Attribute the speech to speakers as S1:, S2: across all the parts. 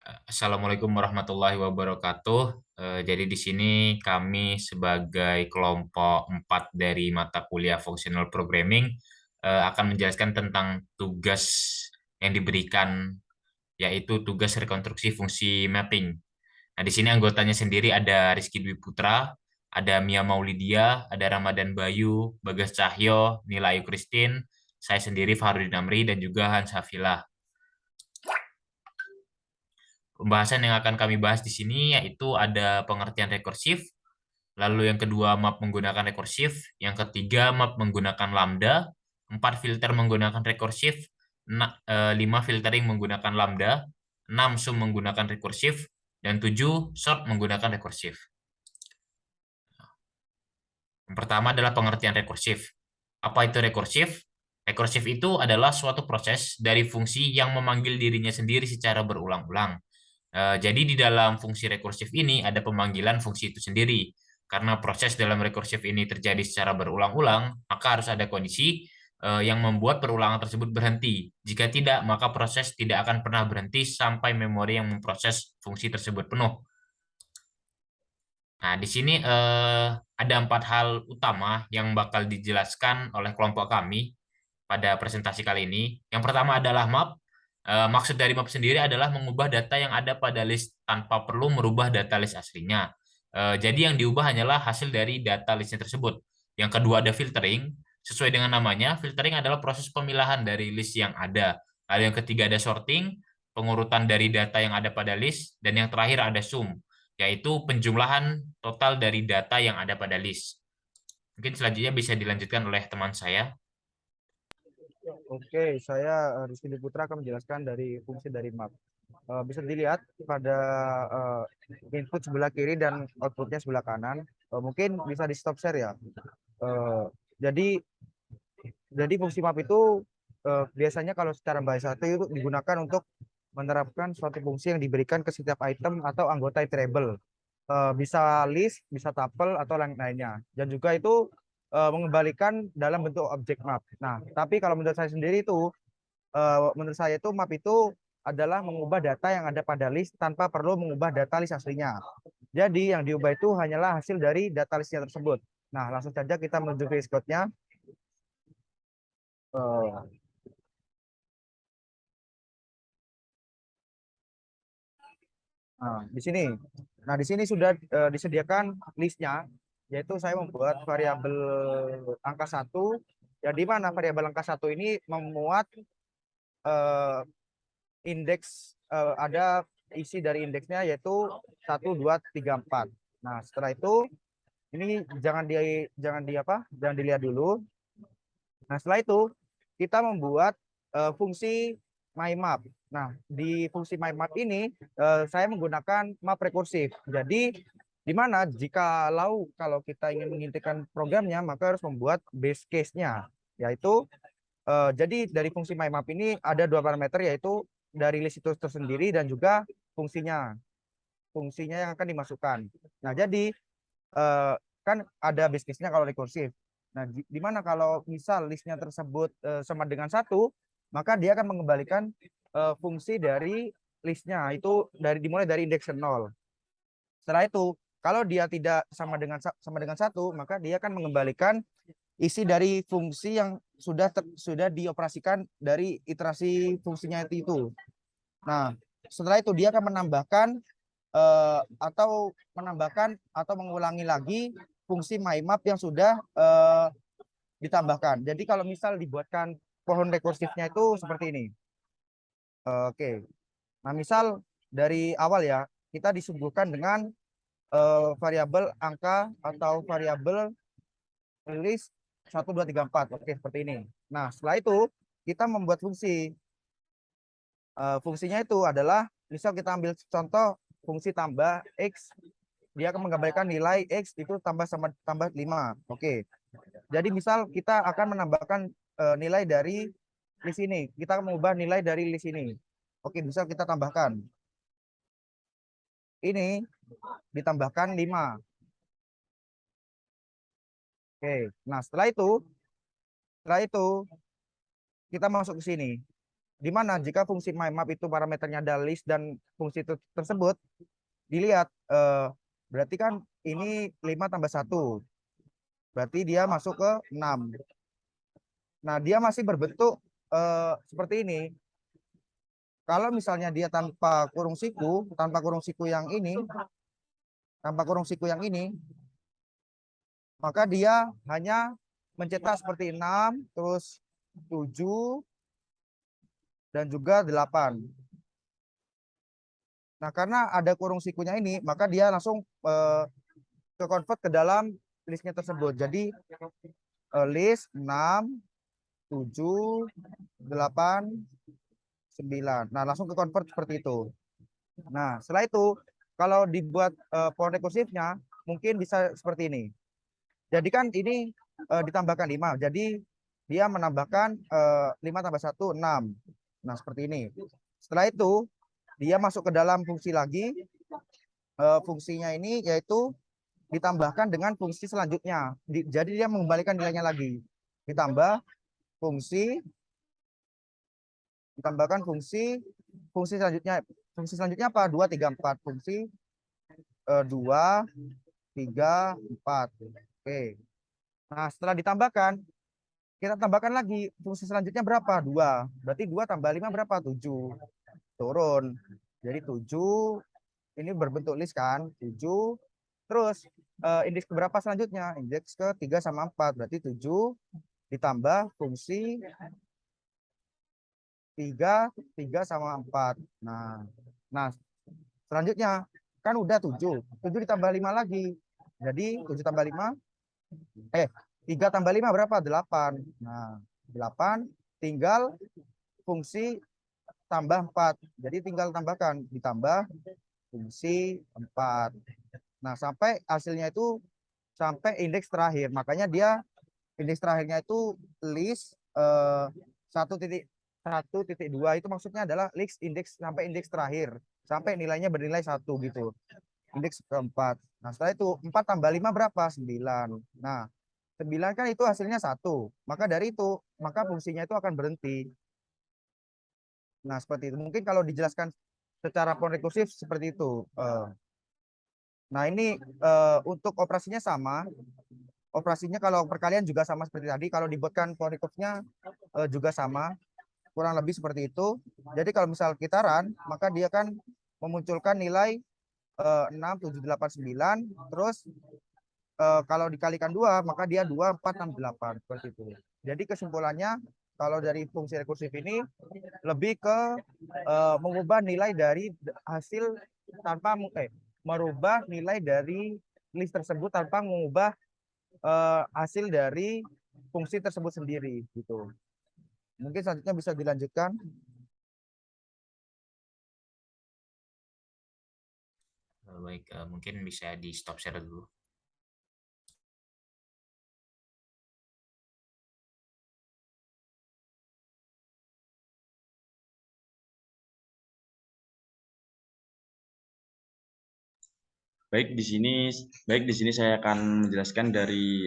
S1: Assalamualaikum warahmatullahi wabarakatuh. Jadi di sini kami sebagai kelompok 4 dari mata kuliah Functional Programming akan menjelaskan tentang tugas yang diberikan, yaitu tugas rekonstruksi fungsi mapping. Nah, di sini anggotanya sendiri ada Rizky Dwi Putra, ada Mia Maulidia, ada Ramadan Bayu, Bagas Cahyo, Nila Ayu Christine, saya sendiri Fahrudin Amri, dan juga Hans Hafilah. Pembahasan yang akan kami bahas di sini yaitu ada pengertian rekursif, lalu yang kedua map menggunakan rekursif, yang ketiga map menggunakan lambda, empat filter menggunakan rekursif, lima filtering menggunakan lambda, enam sum menggunakan rekursif, dan tujuh sort menggunakan rekursif. Yang pertama adalah pengertian rekursif. Apa itu rekursif? Rekursif itu adalah suatu proses dari fungsi yang memanggil dirinya sendiri secara berulang-ulang. Jadi di dalam fungsi rekursif ini ada pemanggilan fungsi itu sendiri. Karena proses dalam rekursif ini terjadi secara berulang-ulang, maka harus ada kondisi yang membuat perulangan tersebut berhenti. Jika tidak, maka proses tidak akan pernah berhenti sampai memori yang memproses fungsi tersebut penuh. Nah, di sini ada empat hal utama yang bakal dijelaskan oleh kelompok kami pada presentasi kali ini. Yang pertama adalah map. Maksud dari map sendiri adalah mengubah data yang ada pada list tanpa perlu merubah data list aslinya. Jadi yang diubah hanyalah hasil dari data listnya tersebut. Yang kedua ada filtering. Sesuai dengan namanya, filtering adalah proses pemilahan dari list yang ada. Lalu yang ketiga ada sorting, pengurutan dari data yang ada pada list. Dan yang terakhir ada sum, yaitu penjumlahan total dari data yang ada pada list. Mungkin selanjutnya bisa dilanjutkan oleh teman saya.
S2: Oke, saya Rizky Putra akan menjelaskan dari fungsi dari map. Bisa dilihat pada input sebelah kiri dan outputnya sebelah kanan. Mungkin bisa di stop share ya. Eh, jadi jadi fungsi map itu biasanya kalau secara bahasa itu digunakan untuk menerapkan suatu fungsi yang diberikan ke setiap item atau anggota iterable. Bisa list, bisa tuple atau lain-lainnya. Dan juga itu mengembalikan dalam bentuk objek map. Nah, tapi kalau menurut saya sendiri itu menurut saya itu map itu adalah mengubah data yang ada pada list tanpa perlu mengubah data list aslinya. Jadi yang diubah itu hanyalah hasil dari data listnya tersebut. Nah, langsung saja kita menuju VS Code-nya. Eh, nah, di sini. Nah, di sini sudah disediakan listnya, yaitu saya membuat variabel angka satu. Ya, di mana variabel angka satu ini memuat eh, indeks ada isi dari indeksnya yaitu 1, 2, 3, 4. Nah, setelah itu ini jangan dilihat dulu. Nah, setelah itu kita membuat fungsi mymap. Nah, di fungsi mymap ini saya menggunakan map rekursif. Jadi di mana kalau kita ingin menghentikan programnya maka harus membuat base case-nya, yaitu jadi dari fungsi mymap ini ada dua parameter, yaitu dari list itu tersendiri dan juga fungsinya fungsinya yang akan dimasukkan. Nah, jadi eh, kan ada base case-nya kalau rekursif. Nah, di mana kalau misal listnya tersebut sama dengan satu, maka dia akan mengembalikan fungsi dari listnya itu dimulai dari indeks 0. Setelah itu, kalau dia tidak sama dengan satu, maka dia akan mengembalikan isi dari fungsi yang sudah dioperasikan dari iterasi fungsinya itu. Nah, setelah itu dia akan menambahkan atau mengulangi lagi fungsi mymap yang sudah ditambahkan. Jadi kalau misal dibuatkan pohon rekursifnya itu seperti ini. Oke. Nah, misal dari awal ya, kita disuguhkan dengan variabel angka atau variabel list 1, 2, 3, 4. Oke, seperti ini. Nah, setelah itu kita membuat fungsi. Fungsinya itu adalah, misal kita ambil contoh fungsi tambah X, dia akan menggambarkan nilai X itu tambah 5. Oke. Jadi misal kita akan menambahkan nilai dari list ini. Kita akan mengubah nilai dari list ini. Oke, misal kita tambahkan. Ini ditambahkan 5. Oke. Nah, setelah itu kita masuk ke sini. di mana jika fungsi map itu parameternya ada list dan fungsi tersebut dilihat, berarti kan ini 5 tambah 1, berarti dia masuk ke 6. Nah, dia masih berbentuk seperti ini. Kalau misalnya dia tanpa kurung siku, yang ini, maka dia hanya mencetak seperti 6, terus 7, dan juga 8. Nah, karena ada kurung sikunya ini, maka dia langsung ke convert ke dalam listnya tersebut. Jadi list 6, 7, 8, 9. Nah, langsung ke convert seperti itu. Nah, setelah itu kalau dibuat pohon rekursifnya mungkin bisa seperti ini. Jadi kan ini ditambahkan 5. Jadi dia menambahkan 5 tambah 1, 6. Nah, seperti ini. Setelah itu dia masuk ke dalam fungsi lagi. Fungsinya ini yaitu ditambahkan dengan fungsi selanjutnya. Jadi dia mengembalikan nilainya lagi. Fungsi ditambahkan fungsi selanjutnya. Fungsi selanjutnya apa? 2, 3, 4. Fungsi 2, 3, 4. Oke. Nah, setelah ditambahkan, kita tambahkan lagi fungsi selanjutnya berapa? 2. Berarti 2 tambah 5 berapa? 7. Turun. Jadi 7 ini berbentuk list kan? 7. Terus indeks berapa selanjutnya? Indeks ke 3 sama 4. Berarti 7 ditambah fungsi 3 sama 4. Nah, selanjutnya kan udah 7. 7 ditambah 5 lagi. Jadi 7 tambah 5, 3 tambah 5 berapa? 8. Nah, 8 tinggal fungsi tambah 4. Jadi tinggal tambahkan, ditambah fungsi 4. Nah, sampai hasilnya itu sampai indeks terakhir. Makanya dia indeks terakhirnya itu list 1.1.2 itu maksudnya adalah list indeks sampai indeks terakhir. Sampai nilainya bernilai 1 gitu. Indeks keempat. Nah, setelah itu 4 tambah 5 berapa? 9. Nah, 9 kan itu hasilnya 1. Maka dari itu, maka fungsinya itu akan berhenti. Nah, seperti itu. Mungkin kalau dijelaskan secara pohon rekursif seperti itu. Nah, ini untuk operasinya sama. Operasinya kalau perkalian juga sama seperti tadi. Kalau dibuatkan pohon rekursifnya juga sama. Kurang lebih seperti itu. Jadi kalau misal kitaran, maka dia kan memunculkan nilai 6, 7, 8, 9. Terus kalau dikalikan 2, maka dia 2, 4, 6, 8. Seperti itu. Jadi kesimpulannya, kalau dari fungsi rekursif ini lebih ke mengubah nilai dari hasil tanpa merubah nilai dari list tersebut tanpa mengubah hasil dari fungsi tersebut sendiri gitu. Mungkin selanjutnya bisa dilanjutkan.
S1: Baik, mungkin bisa di stop share dulu.
S3: Baik, di sini saya akan menjelaskan dari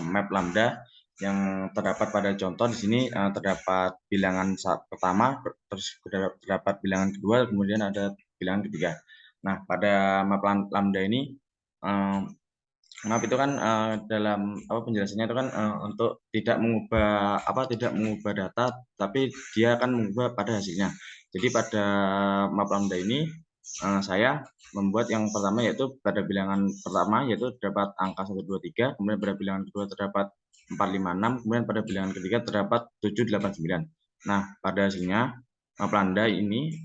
S3: map lambda yang terdapat pada contoh. Di sini terdapat bilangan pertama, terus terdapat bilangan kedua, kemudian ada bilangan ketiga. Nah, pada map lambda ini map itu kan dalam penjelasannya itu kan untuk tidak mengubah data, tapi dia akan mengubah pada hasilnya. Jadi pada map lambda ini saya membuat yang pertama yaitu pada bilangan pertama yaitu terdapat angka 1, 2, 3, kemudian pada bilangan kedua terdapat 4, 5, 6, kemudian pada bilangan ketiga terdapat 7, 8, 9. Nah, pada hasilnya map lambda ini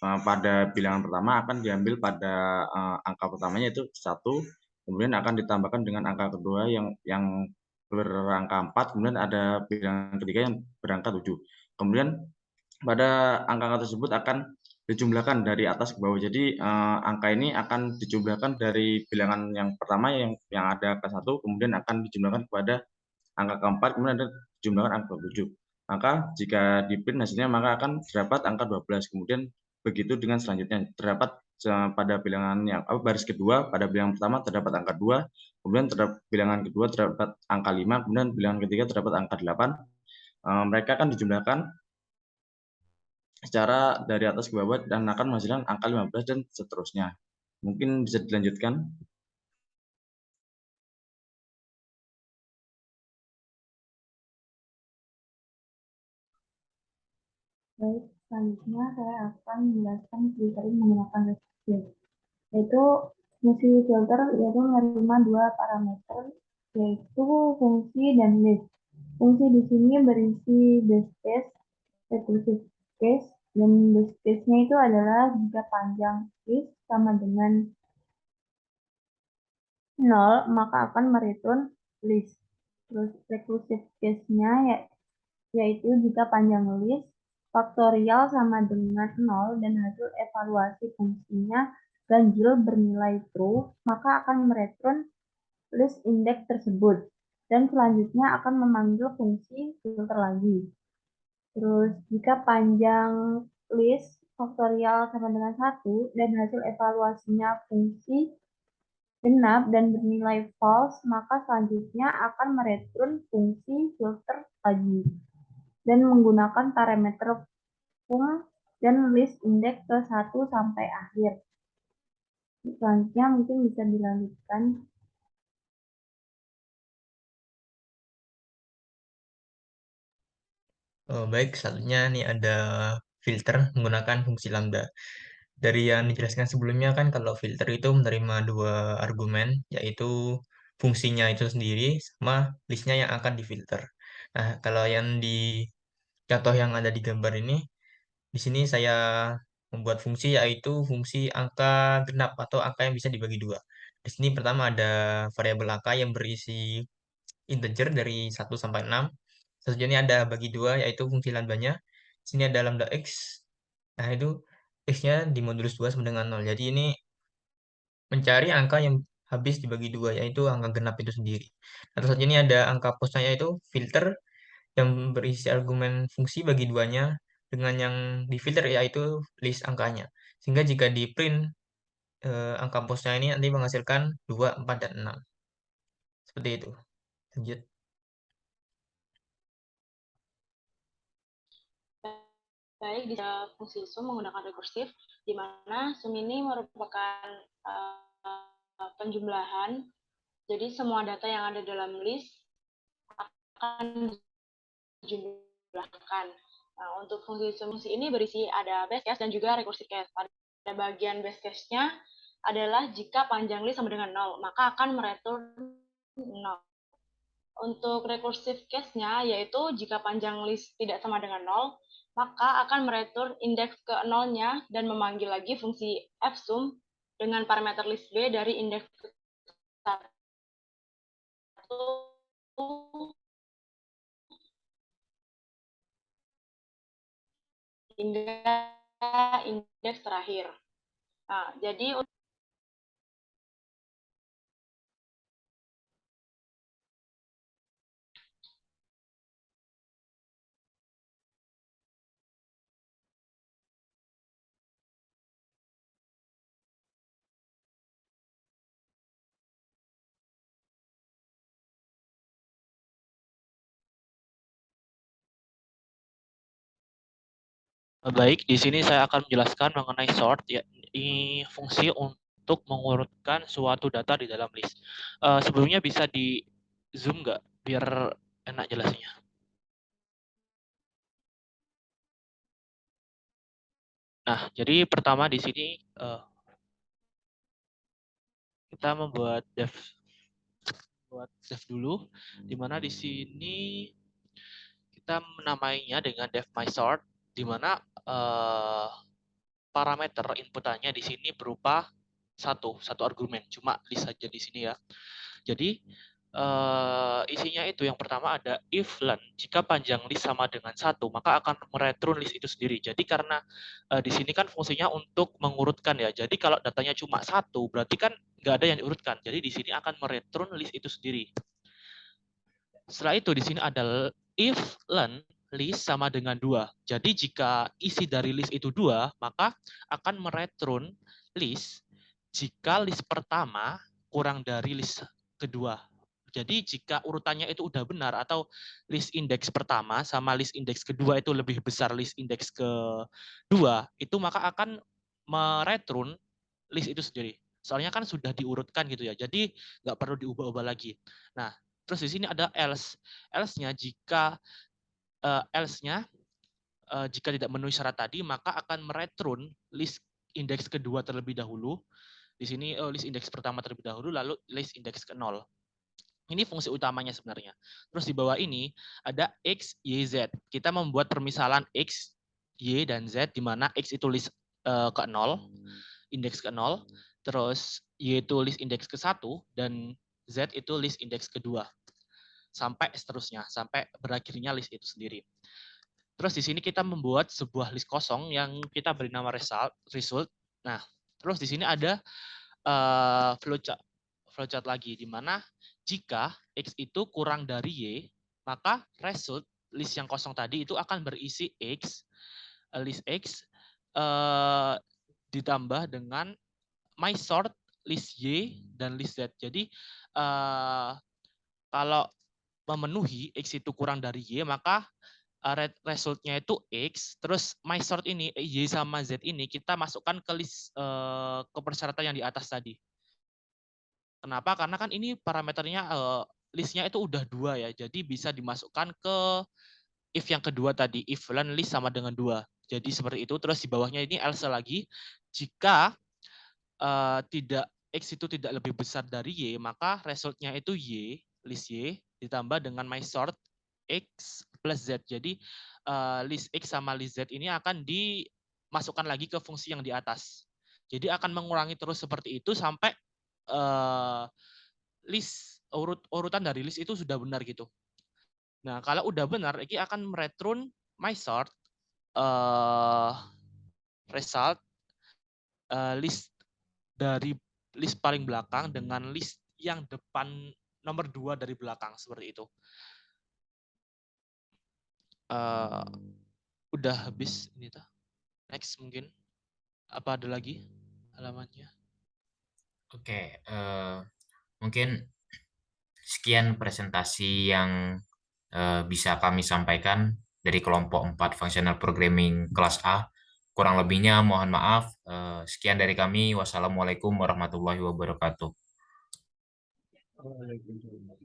S3: pada bilangan pertama akan diambil pada angka pertamanya yaitu 1, kemudian akan ditambahkan dengan angka kedua yang berangka 4, kemudian ada bilangan ketiga yang berangka 7. Kemudian pada angka tersebut akan dijumlahkan dari atas ke bawah. Jadi angka ini akan dijumlahkan dari bilangan yang pertama yang ada angka 1, kemudian akan dijumlahkan kepada angka keempat, kemudian ada dijumlahkan angka 7. Maka jika di print hasilnya maka akan terdapat angka 12. Kemudian begitu dengan selanjutnya terdapat pada bilangan yang baris kedua, pada bilangan pertama terdapat angka 2, kemudian bilangan kedua terdapat angka 5, kemudian bilangan ketiga terdapat angka 8. Mereka akan dijumlahkan secara dari atas ke bawah dan akan menghasilkan angka 15 dan seterusnya. Mungkin bisa dilanjutkan.
S4: Baik, selanjutnya saya akan menjelaskan filtering menggunakan resistor. Yaitu fungsi filter yaitu menerima dua parameter, yaitu fungsi dan list. Fungsi di sini berisi base case, recursive case, dan base case-nya itu adalah jika panjang list sama dengan 0, maka akan mereturn list. Terus recursive case-nya yaitu jika panjang list faktorial sama dengan 0 dan hasil evaluasi fungsinya ganjil bernilai true, maka akan mereturn list index tersebut. Dan selanjutnya akan memanggil fungsi filter lagi. Terus jika panjang list faktorial sama dengan 1 dan hasil evaluasinya fungsi genap dan bernilai false, maka selanjutnya akan mereturn fungsi filter lagi dan menggunakan parameter fung dan list index ke 1 sampai akhir. Selanjutnya mungkin bisa dilanjutkan.
S5: Baik, selanjutnya nih ada filter menggunakan fungsi lambda. Dari yang dijelaskan sebelumnya kan kalau filter itu menerima dua argumen, yaitu fungsinya itu sendiri sama listnya yang akan difilter. Nah, kalau yang di contoh yang ada di gambar ini, di sini saya membuat fungsi yaitu fungsi angka genap atau angka yang bisa dibagi dua. Di sini pertama ada variabel angka yang berisi integer dari 1 sampai 6. Selanjutnya ada bagi dua yaitu fungsi lambdanya. Di sini ada lambda x. Nah, itu x-nya di modulus 2 sama dengan 0. Jadi ini mencari angka yang habis dibagi dua yaitu angka genap itu sendiri. Nah, terus ini ada angka posnya yaitu filter yang berisi argumen fungsi bagi duanya dengan yang difilter yaitu list angkanya. Sehingga jika di print angka posnya ini nanti menghasilkan 2, 4, dan 6. Seperti itu. Lanjut.
S6: Baik, di fungsi sum menggunakan rekursif, di mana sum ini merupakan penjumlahan. Jadi semua data yang ada dalam list akan dijumlahkan. Nah, untuk fungsi ini berisi ada base case dan juga recursive case. Pada bagian base case-nya adalah jika panjang list sama dengan 0, maka akan mereturn 0. Untuk recursive case-nya yaitu jika panjang list tidak sama dengan 0, maka akan mereturn indeks ke 0-nya dan memanggil lagi fungsi fsum dengan parameter list B dari indeks 1 hingga indeks terakhir. Nah, jadi
S7: Baik, di sini saya akan menjelaskan mengenai sort, yakni fungsi untuk mengurutkan suatu data di dalam list. Sebelumnya bisa di zoom nggak, biar enak jelasnya. Nah, jadi pertama di sini kita membuat dev dulu, di mana di sini kita menamainya dengan dev my sort, di mana parameter inputannya di sini berupa satu argumen, cuma list saja di sini ya. Jadi isinya itu yang pertama ada if len, jika panjang list sama dengan 1, maka akan mereturn list itu sendiri. Jadi karena di sini kan fungsinya untuk mengurutkan ya. Jadi kalau datanya cuma 1, berarti kan nggak ada yang diurutkan. Jadi di sini akan mereturn list itu sendiri. Setelah itu di sini ada if len list sama dengan 2. Jadi jika isi dari list itu 2, maka akan mereturn list jika list pertama kurang dari list kedua. Jadi jika urutannya itu udah benar atau list indeks pertama sama list indeks kedua itu lebih besar list indeks kedua, itu maka akan mereturn list itu sendiri. Soalnya kan sudah diurutkan gitu ya, jadi nggak perlu diubah-ubah lagi. Nah, terus di sini ada else. Else-nya jika jika tidak memenuhi syarat tadi, maka akan mereturn list indeks kedua terlebih dahulu. Di sini list indeks pertama terlebih dahulu, lalu list indeks ke 0. Ini fungsi utamanya sebenarnya. Terus di bawah ini ada X, Y, Z. Kita membuat permisalan X, Y, dan Z, di mana X itu list ke 0, indeks ke 0, terus Y itu list indeks ke 1, dan Z itu list indeks kedua. Sampai seterusnya, sampai berakhirnya list itu sendiri. Terus di sini kita membuat sebuah list kosong yang kita beri nama result. Nah, terus di sini ada flowchart lagi, di mana jika X itu kurang dari Y, maka result list yang kosong tadi itu akan berisi X, list X ditambah dengan my sort list Y dan list Z. Jadi kalau memenuhi X itu kurang dari Y, maka resultnya itu X, terus my sort ini, Y sama Z ini kita masukkan ke list ke persyaratan yang di atas tadi. Kenapa? Karena kan ini parameternya listnya itu udah 2 ya, jadi bisa dimasukkan ke if yang kedua tadi, if len list sama dengan 2. Jadi seperti itu. Terus di bawahnya ini else lagi, jika tidak X itu tidak lebih besar dari Y, maka resultnya itu Y, list Y, ditambah dengan my sort X plus Z. Jadi list X sama list Z ini akan dimasukkan lagi ke fungsi yang di atas. Jadi akan mengurangi terus seperti itu sampai list urutan dari list itu sudah benar gitu. Nah, kalau udah benar, ini akan mereturn my sort result list dari list paling belakang dengan list yang depan nomor 2 dari belakang, seperti itu. Udah habis ini tuh. Next mungkin. Apa ada lagi halamannya?
S1: Oke, mungkin sekian presentasi yang bisa kami sampaikan dari kelompok 4 Functional Programming kelas A. Kurang lebihnya mohon maaf. Sekian dari kami. Wassalamualaikum warahmatullahi wabarakatuh.
S2: Waalaikumsalam.